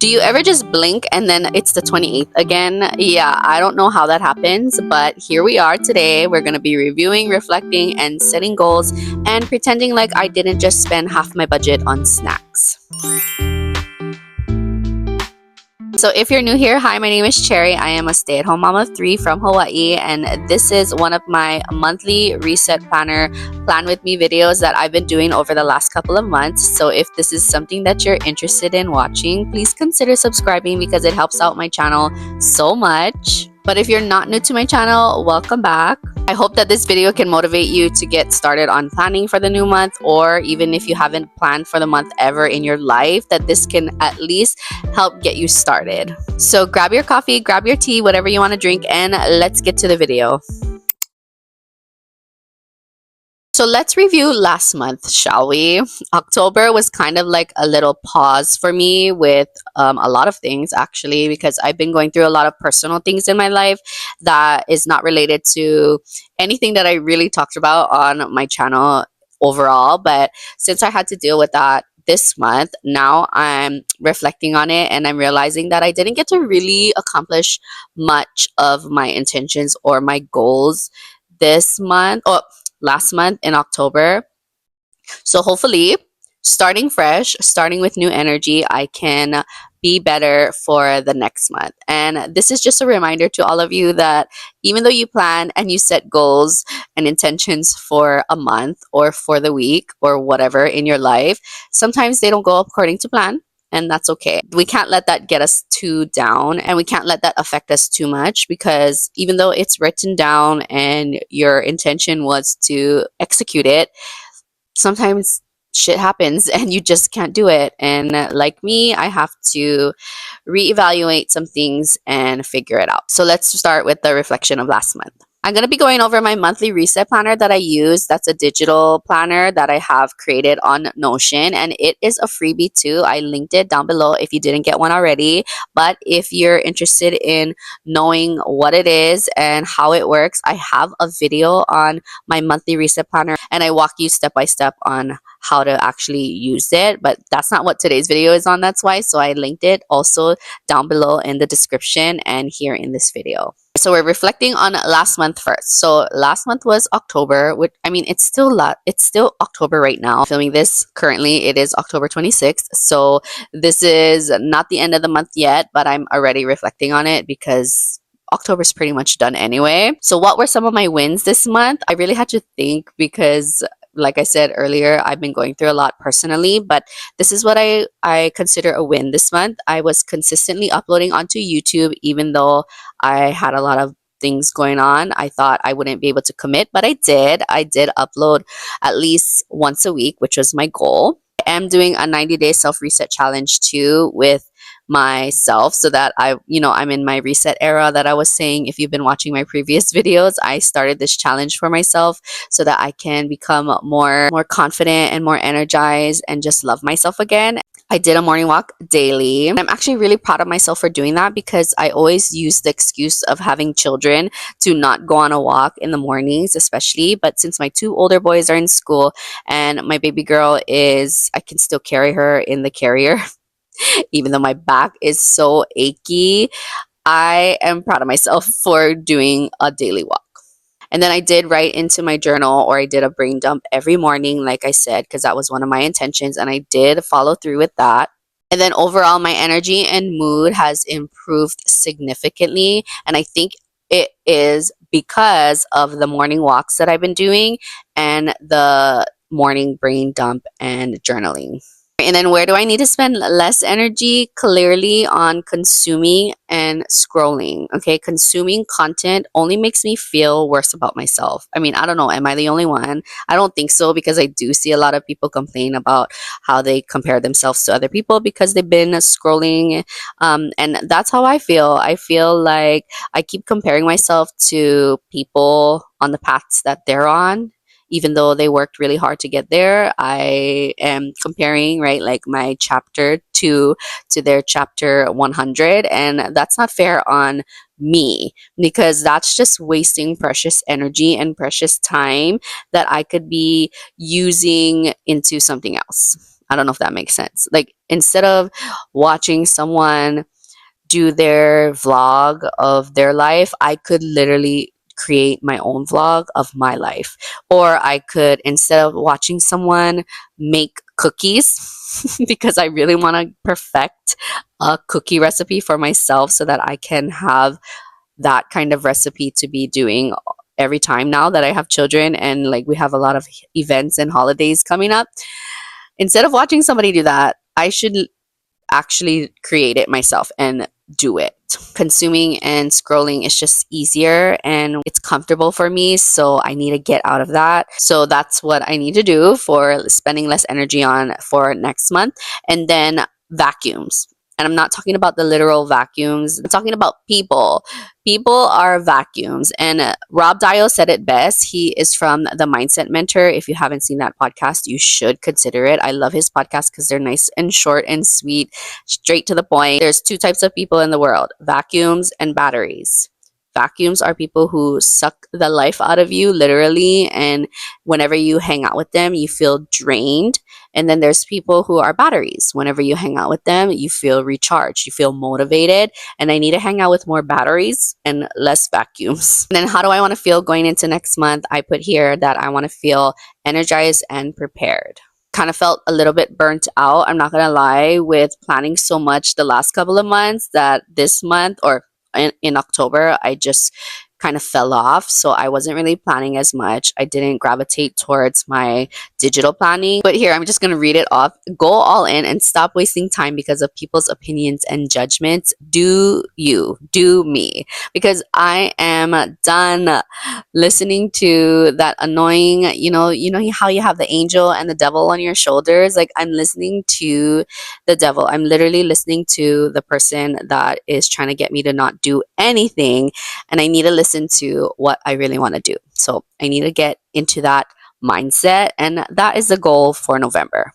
Do you ever just blink and then it's the 28th again? Yeah, I don't know how that happens, but here we are today. We're going to be reviewing, reflecting, and setting goals and pretending like I didn't just spend half my budget on snacks. So if you're new here, hi, my name is Cherry. I am a stay-at-home mom of 3 from Hawaii, and this is one of my monthly reset planner plan with me videos that I've been doing over the last couple of months. So if this is something that you're interested in watching, please consider subscribing because it helps out my channel so much. But if you're not new to my channel, welcome back. I hope that this video can motivate you to get started on planning for the new month, or even if you haven't planned for the month ever in your life, that this can at least help get you started. So grab your coffee, grab your tea, whatever you want to drink, and let's get to the video. So let's review last month, shall we? October was kind of like a little pause for me with a lot of things, actually, because I've been going through a lot of personal things in my life that is not related to anything that I really talked about on my channel overall. But since I had to deal with that this month, now I'm reflecting on it and I'm realizing that I didn't get to really accomplish much of my intentions or my goals this month. Or last month in October. So hopefully, starting fresh, starting with new energy, I can be better for the next month. And this is just a reminder to all of you that even though you plan and you set goals and intentions for a month or for the week or whatever in your life, sometimes they don't go according to plan. And that's okay. We can't let that get us too down, and we can't let that affect us too much, because even though it's written down and your intention was to execute it, sometimes shit happens and you just can't do it. And like me, I have to reevaluate some things and figure it out. So let's start with the reflection of last month. I'm going to be going over my monthly reset planner that I use. That's a digital planner that I have created on Notion, and it is a freebie too. I linked it down below if you didn't get one already. But if you're interested in knowing what it is and how it works, I have a video on my monthly reset planner and I walk you step by step on how to actually use it. But that's not what today's video is on, that's why. So I linked it also down below in the description and here in this video. So we're reflecting on last month first. So last month was October, which, I mean, it's still October right now. Filming this currently, it is October 26th. So this is not the end of the month yet, but I'm already reflecting on it because October's pretty much done anyway. So what were some of my wins this month? I really had to think because, like I said earlier, I've been going through a lot personally, but this is what I consider a win this month. I was consistently uploading onto YouTube, even though I had a lot of things going on. I thought I wouldn't be able to commit, but I did. I did upload at least once a week, which was my goal. I am doing a 90-day self-reset challenge too with myself, so that I'm in my reset era that I was saying. If you've been watching my previous videos, I started this challenge for myself so that I can become more confident and more energized and just love myself again. I did a morning walk daily. I'm actually really proud of myself for doing that, because I always use the excuse of having children to not go on a walk in the mornings, especially. But since my 2 older boys are in school and my baby girl I can still carry her in the carrier, even though my back is so achy, I am proud of myself for doing a daily walk. And then I did write into my journal, or I did a brain dump every morning, like I said, because that was one of my intentions, and I did follow through with that. And then overall, my energy and mood has improved significantly, and I think it is because of the morning walks that I've been doing and the morning brain dump and journaling. And then where do I need to spend less energy? Clearly on consuming and scrolling. Okay, consuming content only makes me feel worse about myself. I mean, I don't know. Am I the only one? I don't think so, because I do see a lot of people complain about how they compare themselves to other people because they've been scrolling. And that's how I feel. I feel like I keep comparing myself to people on the paths that they're on. Even though they worked really hard to get there, I am comparing, right, like my chapter 2 to their chapter 100. And that's not fair on me, because that's just wasting precious energy and precious time that I could be using into something else. I don't know if that makes sense. Like, instead of watching someone do their vlog of their life, I could literally create my own vlog of my life. Or I could, instead of watching someone make cookies, because I really want to perfect a cookie recipe for myself so that I can have that kind of recipe to be doing every time now that I have children and like we have a lot of events and holidays coming up. Instead of watching somebody do that, I should actually create it myself and do it. Consuming and scrolling is just easier and it's comfortable for me. So I need to get out of that. So that's what I need to do for spending less energy on for next month. And then vacuums. And I'm not talking about the literal vacuums. I'm talking about people. People are vacuums. And Rob Dial said it best. He is from the Mindset Mentor. If you haven't seen that podcast, you should consider it. I love his podcast because they're nice and short and sweet, straight to the point. There's two types of people in the world: vacuums and batteries. Vacuums are people who suck the life out of you, literally, and whenever you hang out with them, you feel drained. And then there's people who are batteries. Whenever you hang out with them, you feel recharged, you feel motivated. And I need to hang out with more batteries and less vacuums. And then, how do I want to feel going into next month? I put here that I want to feel energized and prepared. Kind of felt a little bit burnt out, I'm not gonna lie, with planning so much the last couple of months, that this month, or in October, I just kind of fell off. So I wasn't really planning as much. I didn't gravitate towards my digital planning. But here, I'm just going to read it off. Go all in and stop wasting time because of people's opinions and judgments. Do you, do me. Because I am done listening to that annoying, how you have the angel and the devil on your shoulders. Like, I'm listening to the devil. I'm literally listening to the person that is trying to get me to not do anything, and I need to listen to what I really want to do. So I need to get into that mindset, and that is the goal for November.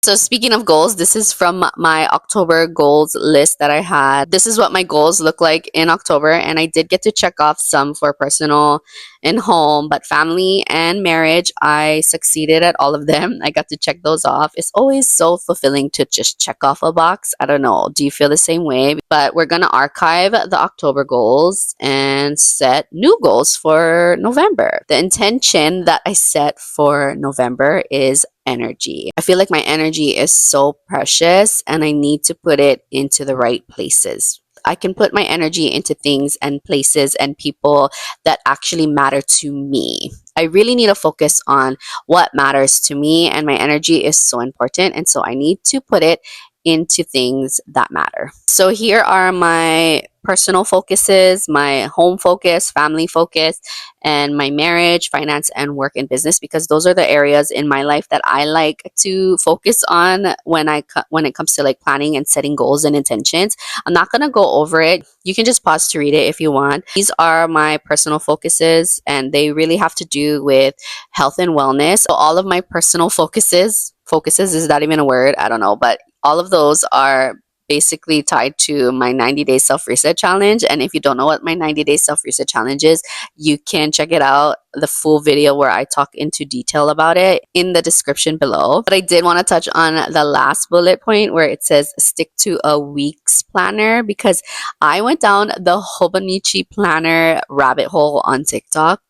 So speaking of goals, this is from my October goals list that I had. This is what my goals look like in October, and I did get to check off some for personal and home, but family and marriage, I succeeded at all of them. I got to check those off. It's always so fulfilling to just check off a box. I don't know. Do you feel the same way? But we're going to archive the October goals and set new goals for November. The intention that I set for November is energy. I feel like my energy is so precious and I need to put it into the right places. I can put my energy into things and places and people that actually matter to me. I really need to focus on what matters to me, and my energy is so important. And so I need to put it into things that matter. So here are my personal focuses, my home focus, family focus, and my marriage, finance, and work and business, because those are the areas in my life that I like to focus on when it comes to like planning and setting goals and intentions. I'm not going to go over it. You can just pause to read it if you want. These are my personal focuses, and they really have to do with health and wellness. So all of my personal focuses, is that even a word? I don't know, but all of those are basically tied to my 90-day self-reset challenge. And if you don't know what my 90-day self-reset challenge is, you can check it out, the full video where I talk into detail about it, in the description below. But I did want to touch on the last bullet point where it says stick to a week's planner, because I went down the Hobonichi planner rabbit hole on TikTok.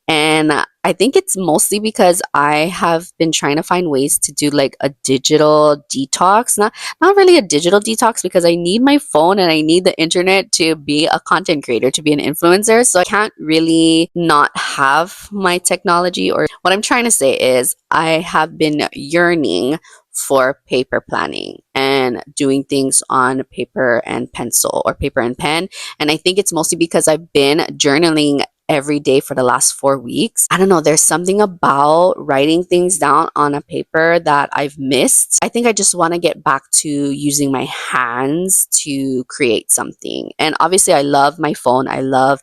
And I think it's mostly because I have been trying to find ways to do like a digital detox. Not really a digital detox, because I need my phone and I need the internet to be a content creator, to be an influencer. So I can't really not have my technology. Or what I'm trying to say is I have been yearning for paper planning and doing things on paper and pencil, or paper and pen. And I think it's mostly because I've been journaling every day for the last 4 weeks. I don't know, there's something about writing things down on a paper that I've missed. I think I just want to get back to using my hands to create something. And obviously I love my phone. I love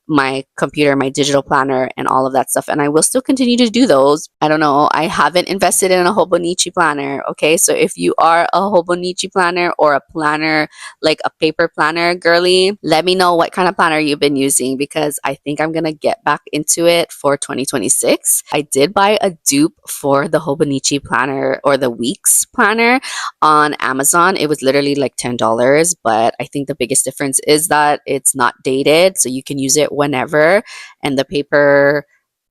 my computer, my digital planner, and all of that stuff. And I will still continue to do those. I don't know. I haven't invested in a Hobonichi planner. Okay. So if you are a Hobonichi planner or a planner, like a paper planner girly, let me know what kind of planner you've been using, because I think I'm going to get back into it for 2026. I did buy a dupe for the Hobonichi planner, or the weeks planner, on Amazon. It was literally like $10, but I think the biggest difference is that it's not dated, so you can use it whenever, and the paper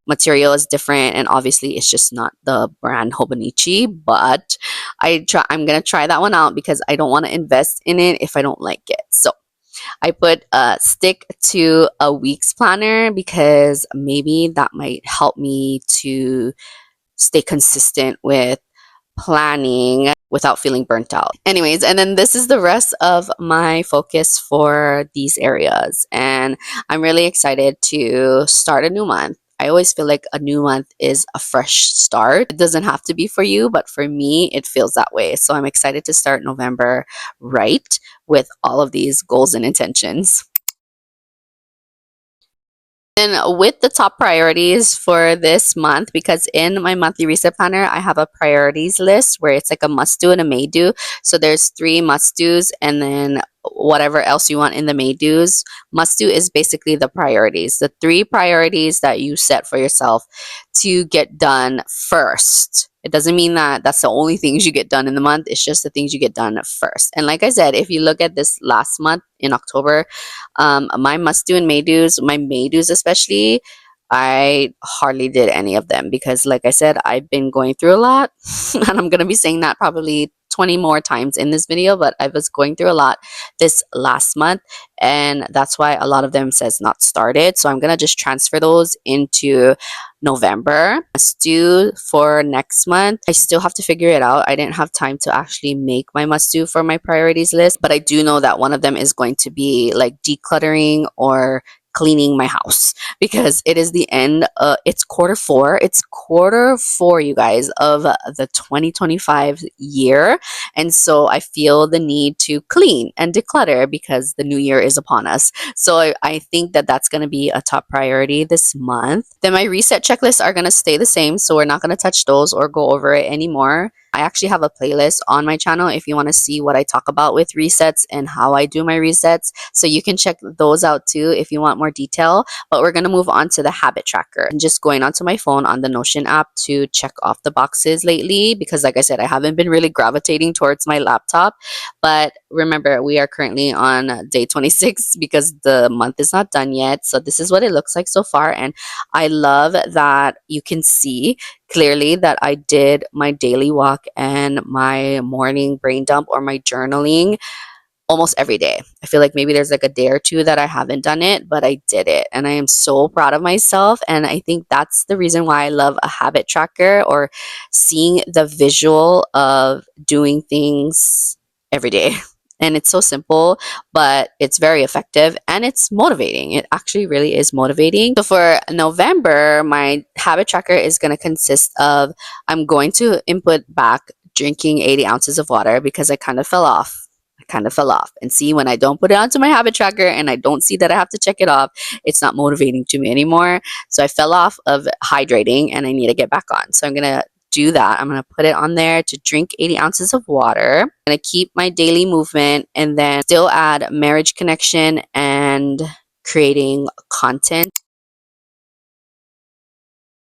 material is different, and obviously it's just not the brand Hobonichi. But I'm gonna try that one out because I don't want to invest in it if I don't like it. So I put a stick to a week's planner because maybe that might help me to stay consistent with planning without feeling burnt out. Anyways, and then this is the rest of my focus for these areas. And I'm really excited to start a new month. I always feel like a new month is a fresh start. It doesn't have to be for you, but for me, it feels that way. So I'm excited to start November right with all of these goals and intentions. And with the top priorities for this month, because in my monthly reset planner, I have a priorities list where it's like a must do and a may do. So there's three must do's and then whatever else you want in the may do's. Must do is basically the priorities, the three priorities that you set for yourself to get done first. It doesn't mean that that's the only things you get done in the month. It's just the things you get done first. And like I said, if you look at this last month in October, my must do and may do's, my may do's especially, I hardly did any of them because, like I said, I've been going through a lot, and I'm going to be saying that probably 20 more times in this video, but I was going through a lot this last month, and that's why a lot of them says not started. So I'm going to just transfer those into November. Must do for next month, I still have to figure it out. I didn't have time to actually make my must do for my priorities list, but I do know that one of them is going to be like decluttering or cleaning my house, because it is the end. It's quarter 4. It's quarter 4, you guys, of the 2025 year. And so I feel the need to clean and declutter because the new year is upon us. So I think that that's going to be a top priority this month. Then my reset checklists are going to stay the same. So we're not going to touch those or go over it anymore. I actually have a playlist on my channel if you want to see what I talk about with resets and how I do my resets. So you can check those out too if you want more detail. But we're going to move on to the habit tracker. I'm just going onto my phone on the Notion app to check off the boxes lately because, like I said, I haven't been really gravitating towards my laptop. But remember, we are currently on day 26 because the month is not done yet. So this is what it looks like so far. And I love that you can see clearly that I did my daily walk and my morning brain dump or my journaling almost every day. I feel like maybe there's like a day or two that I haven't done it, but I did it. And I am so proud of myself. And I think that's the reason why I love a habit tracker, or seeing the visual of doing things every day. And it's so simple, but it's very effective and it's motivating. It actually really is motivating. So for November, my habit tracker is going to consist of, I'm going to input back drinking 80 ounces of water because I kind of fell off. And see, when I don't put it onto my habit tracker and I don't see that I have to check it off, it's not motivating to me anymore. So I fell off of hydrating and I need to get back on. So I'm going to do that. I'm going to put it on there to drink 80 ounces of water. I'm going to keep my daily movement and then still add marriage connection and creating content.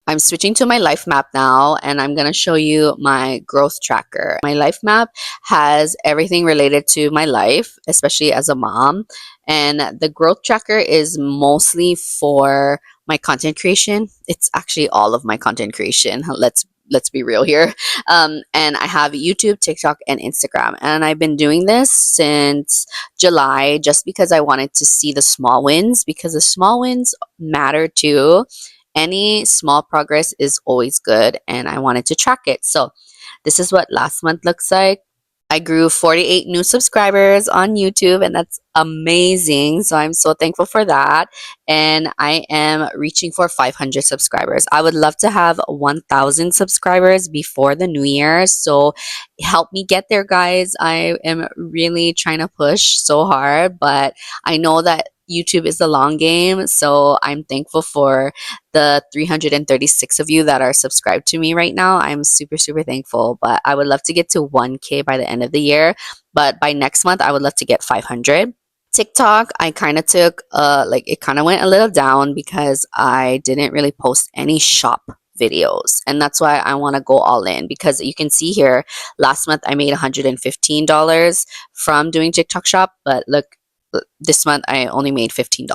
I'm switching to my life map now, and I'm going to show you my growth tracker. My life map has everything related to my life, especially as a mom. And the growth tracker is mostly for my content creation. It's actually all of my content creation. Let's be real here. And I have YouTube, TikTok, and Instagram. And I've been doing this since July just because I wanted to see the small wins, because the small wins matter too. Any small progress is always good, and I wanted to track it. So this is what last month looks like. I grew 48 new subscribers on YouTube, and that's amazing. So I'm so thankful for that. And I am reaching for 500 subscribers. I would love to have 1,000 subscribers before the new year. So help me get there, guys. I am really trying to push so hard, but I know that YouTube is the long game. So I'm thankful for the 336 of you that are subscribed to me right now. I'm super, super thankful. But I would love to get to 1K by the end of the year. But by next month, I would love to get 500. TikTok, I kind of took like it kind of went a little down because I didn't really post any shop videos. And that's why I want to go all in, because you can see here last month I made $115 from doing TikTok shop, but look, this month I only made $15.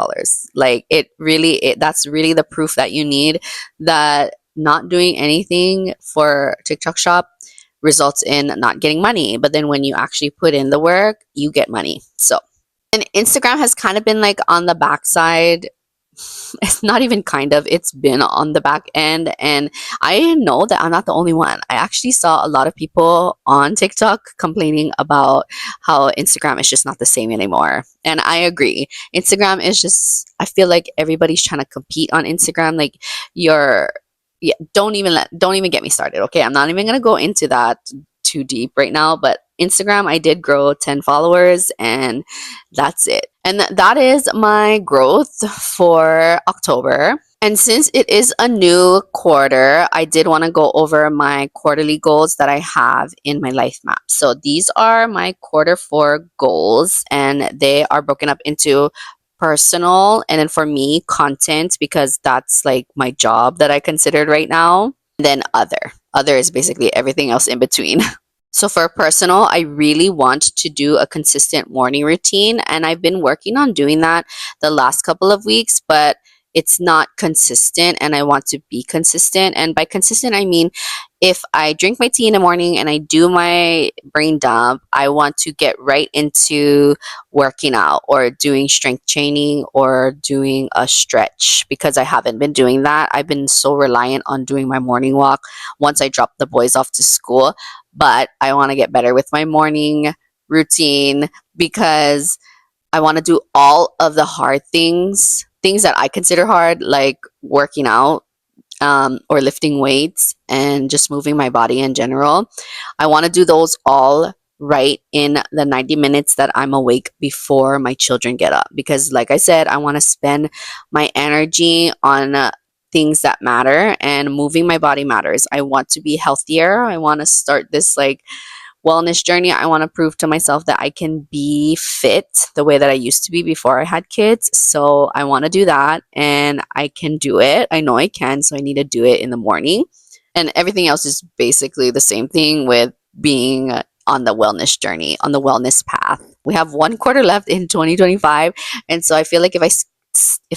Like that's really the proof that you need that not doing anything for TikTok shop results in not getting money. But then when you actually put in the work, you get money. So, and Instagram has kind of been like on the backside. It's not even kind of, it's been on the back end. And I know that I'm not the only one. I actually saw a lot of people on TikTok complaining about how Instagram is just not the same anymore. And I agree. Instagram is just, I feel like everybody's trying to compete on Instagram. Like you're, yeah, don't even get me started. Okay. I'm not even going to go into that too deep right now, but Instagram, I did grow 10 followers and that's it. And that is my growth for October. And since it is a new quarter, I did want to go over my quarterly goals that I have in my life map. So these are my quarter 4 goals, and they are broken up into personal and then for me, content, because that's like my job that I considered right now. And then other. Other is basically everything else in between. So for personal, I really want to do a consistent morning routine, and I've been working on doing that the last couple of weeks, but it's not consistent and I want to be consistent. And by consistent, I mean if I drink my tea in the morning and I do my brain dump, I want to get right into working out or doing strength training or doing a stretch, because I haven't been doing that. I've been so reliant on doing my morning walk once I drop the boys off to school, but I want to get better with my morning routine because I want to do all of the hard things that I consider hard, like working out, or lifting weights and just moving my body in general. I want to do those all right in the 90 minutes that I'm awake before my children get up. Because, like I said, I want to spend my energy on things that matter, and moving my body matters. I want to be healthier. I want to start this like wellness journey. I want to prove to myself that I can be fit the way that I used to be before I had kids. So I want to do that, and I can do it. I know I can. So I need to do it in the morning. And everything else is basically the same thing with being on the wellness journey, on the wellness path. We have 1 quarter left in 2025. And so I feel like if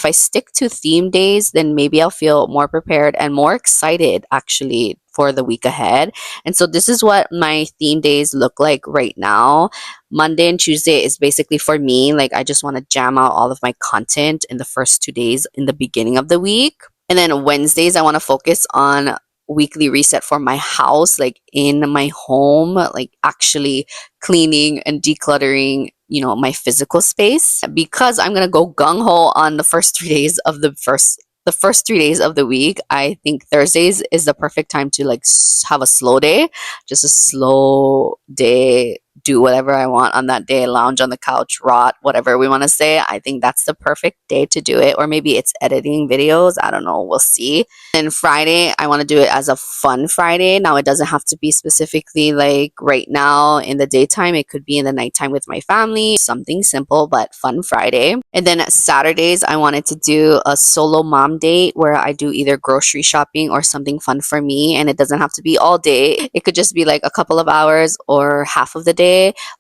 I stick to theme days, then maybe I'll feel more prepared and more excited actually for the week ahead. And so this is what my theme days look like right now. Monday and Tuesday is basically for me, like I just want to jam out all of my content in the first 2 days in the beginning of the week. And then Wednesdays, I want to focus on weekly reset for my house, like in my home, like actually cleaning and decluttering, my physical space, because I'm going to go gung ho on the first 3 days of the first 3 days of the week. I think Thursdays is the perfect time to like have a slow day, just a slow day, do whatever I want on that day, lounge on the couch, rot, whatever we want to say. I think that's the perfect day to do it. Or maybe it's editing videos. I don't know. We'll see. And Friday, I want to do it as a fun Friday. Now, it doesn't have to be specifically like right now in the daytime. It could be in the nighttime with my family. Something simple, but fun Friday. And then Saturdays, I wanted to do a solo mom date where I do either grocery shopping or something fun for me. And it doesn't have to be all day. It could just be like a couple of hours or half of the day.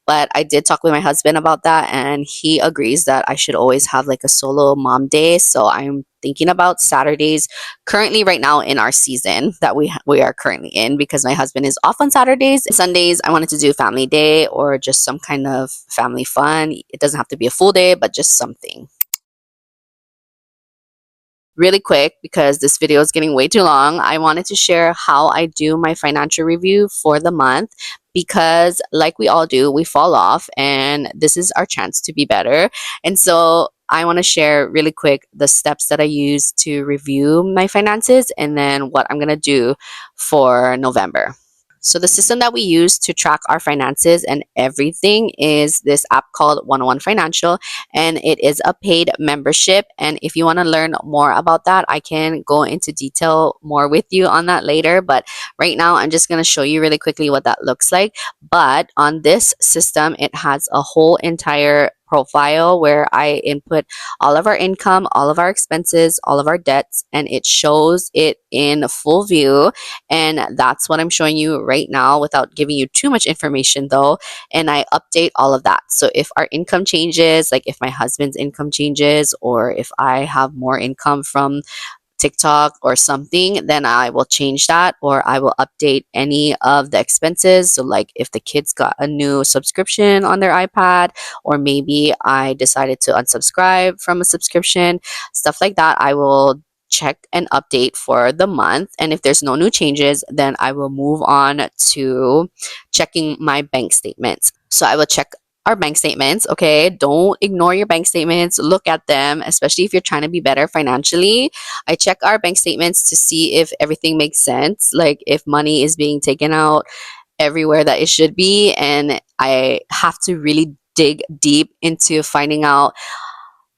But I did talk with my husband about that, and he agrees that I should always have like a solo mom day. So I'm thinking about Saturdays currently right now in our season that we are currently in, because my husband is off on Saturdays. Sundays, I wanted to do family day or just some kind of family fun. It doesn't have to be a full day, but just something. Really quick, because this video is getting way too long, I wanted to share how I do my financial review for the month, because like we all do, we fall off, and this is our chance to be better. And so I want to share really quick the steps that I use to review my finances and then what I'm going to do for November. So the system that we use to track our finances and everything is this app called 101 Financial, and it is a paid membership. And if you want to learn more about that, I can go into detail more with you on that later. But right now, I'm just going to show you really quickly what that looks like. But on this system, it has a whole entire profile where I input all of our income, all of our expenses, all of our debts, and it shows it in full view. And that's what I'm showing you right now without giving you too much information though. And I update all of that. So if our income changes, like if my husband's income changes, or if I have more income from TikTok or something, then I will change that, or I will update any of the expenses. So, like if the kids got a new subscription on their iPad, or maybe I decided to unsubscribe from a subscription, stuff like that, I will check and update for the month. And if there's no new changes, then I will move on to checking my bank statements. So, I will check our bank statements. Okay, don't ignore your bank statements, look at them, especially if you're trying to be better financially. I check our bank statements to see if everything makes sense, like if money is being taken out everywhere that it should be. And I have to really dig deep into finding out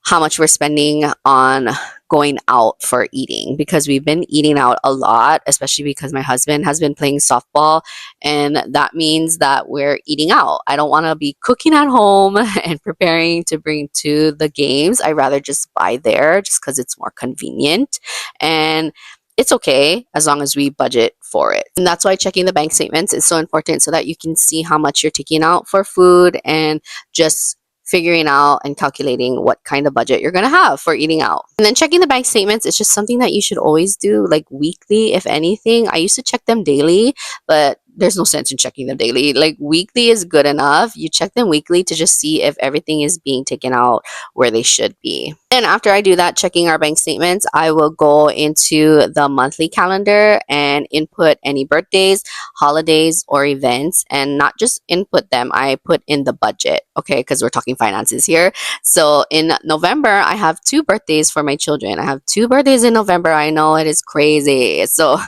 how much we're spending on going out for eating, because we've been eating out a lot, especially because my husband has been playing softball, and that means that we're eating out. I don't want to be cooking at home and preparing to bring to the games. I rather just buy there just because it's more convenient, and it's okay as long as we budget for it. And that's why checking the bank statements is so important, so that you can see how much you're taking out for food, and just figuring out and calculating what kind of budget you're going to have for eating out. And then checking the bank statements is just something that you should always do, like weekly, if anything. I used to check them daily, but there's no sense in checking them daily. Like weekly is good enough. You check them weekly to just see if everything is being taken out where they should be. And after I do that, checking our bank statements, I will go into the monthly calendar and input any birthdays, holidays, or events, and not just input them, I put in the budget, okay, because we're talking finances here. So in November, I have 2 birthdays for my children. I have 2 birthdays in November. I know it is crazy. So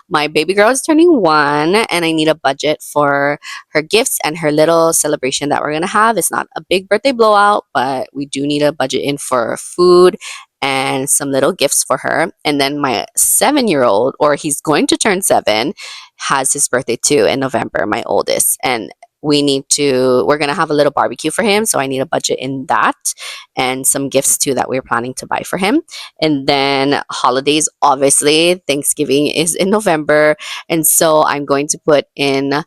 my baby girl is turning 1, and I need a budget for her gifts and her little celebration that we're going to have. It's not a big birthday blowout, but we do need a budget in for food and some little gifts for her. And then my 7-year-old, or he's going to turn 7, has his birthday too in November, my oldest. And we're going to have a little barbecue for him. So I need a budget in that, and some gifts too that we're planning to buy for him. And then holidays, obviously, Thanksgiving is in November. And so I'm going to put in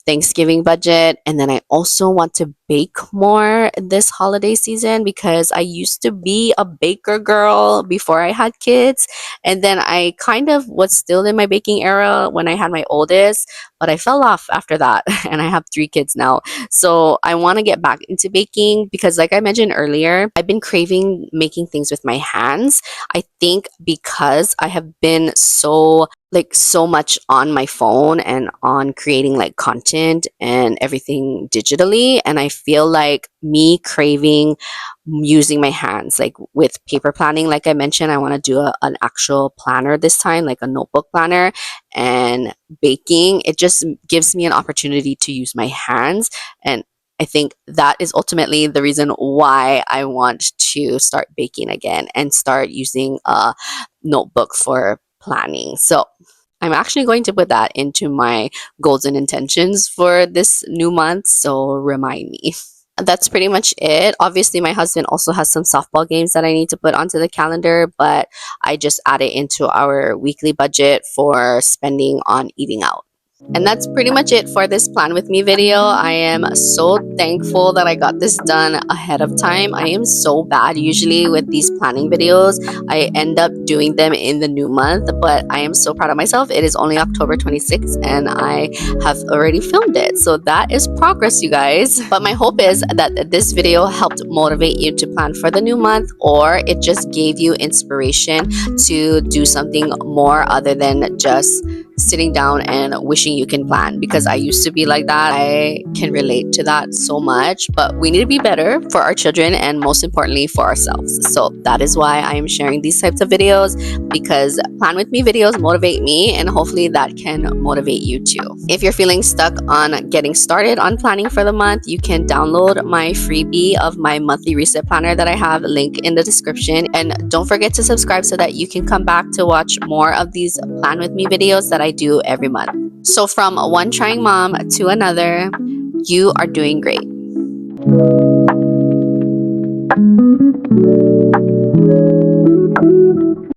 Thanksgiving budget. And then I also want to bake more this holiday season, because I used to be a baker girl before I had kids. And then I kind of was still in my baking era when I had my oldest, but I fell off after that. And I have 3 kids now. So I want to get back into baking because, like I mentioned earlier, I've been craving making things with my hands. I think because I have been so much on my phone and on creating like content and everything digitally, and I feel like me craving using my hands, like with paper planning. Like I mentioned, I want to do an actual planner this time, like a notebook planner. And baking, it just gives me an opportunity to use my hands, and I think that is ultimately the reason why I want to start baking again and start using a notebook for planning. So I'm actually going to put that into my goals and intentions for this new month. So remind me. That's pretty much it. Obviously, my husband also has some softball games that I need to put onto the calendar, but I just add it into our weekly budget for spending on eating out. And that's pretty much it for this plan with me video. I am so thankful that I got this done ahead of time. I am so bad usually with these planning videos. I end up doing them in the new month, but I am so proud of myself. It is only October 26th and I have already filmed it. So that is progress, you guys. But my hope is that this video helped motivate you to plan for the new month, or it just gave you inspiration to do something more other than just sitting down and wishing you can plan, because I used to be like that. I can relate to that so much, but we need to be better for our children and most importantly for ourselves. So that is why I am sharing these types of videos, because plan with me videos motivate me and hopefully that can motivate you too. If you're feeling stuck on getting started on planning for the month, you can download my freebie of my monthly reset planner that I have, link in the description. And don't forget to subscribe so that you can come back to watch more of these plan with me videos that I do every month. So from one trying mom to another, you are doing great.